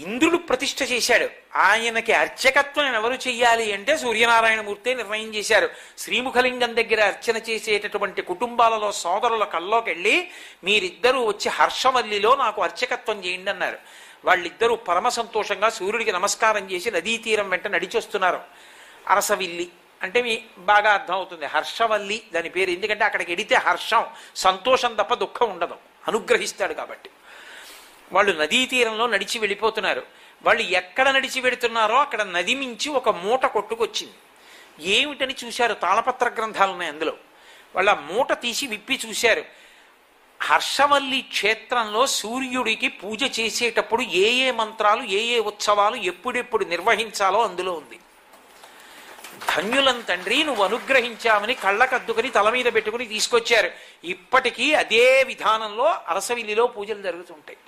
ఇంద్రుడు ప్రతిష్ఠ చేశాడు. ఆయనకి అర్చకత్వం ఎవరు చెయ్యాలి అంటే సూర్యనారాయణమూర్తే నిర్ణయం చేశారు. శ్రీముఖలింగం దగ్గర అర్చన చేసేటటువంటి కుటుంబాలలో సోదరుల కల్లోకి వెళ్ళి మీరిద్దరూ వచ్చి హర్షవల్లిలో నాకు అర్చకత్వం చేయండి అన్నారు. వాళ్ళిద్దరూ పరమ సంతోషంగా సూర్యుడికి నమస్కారం చేసి నదీ తీరం వెంట నడిచొస్తున్నారు. అరసవిల్లి అంటే మీ బాగా అర్థం అవుతుంది, హర్షవల్లి దాని పేరు. ఎందుకంటే అక్కడికి వెడితే హర్షం, సంతోషం తప్ప దుఃఖం ఉండదు, అనుగ్రహిస్తాడు కాబట్టి. వాళ్ళు నదీ తీరంలో నడిచి వెళ్ళిపోతున్నారు. వాళ్ళు ఎక్కడ నడిచి వెడుతున్నారో అక్కడ నది మించి ఒక మూట కొట్టుకొచ్చింది. ఏమిటని చూశారు, తాళపత్ర గ్రంథాలు ఉన్నాయి అందులో. వాళ్ళ మూట తీసి విప్పి చూశారు. హర్షవల్లి క్షేత్రంలో సూర్యుడికి పూజ చేసేటప్పుడు ఏ ఏ మంత్రాలు, ఏ ఏ ఉత్సవాలు ఎప్పుడెప్పుడు నిర్వహించాలో అందులో ఉంది. ధన్యులం తండ్రి, నువ్వు అనుగ్రహించామని కళ్ళకద్దుకొని తల మీద పెట్టుకుని తీసుకొచ్చారు. ఇప్పటికీ అదే విధానంలో అరసవిల్లిలో పూజలు జరుగుతుంటాయి.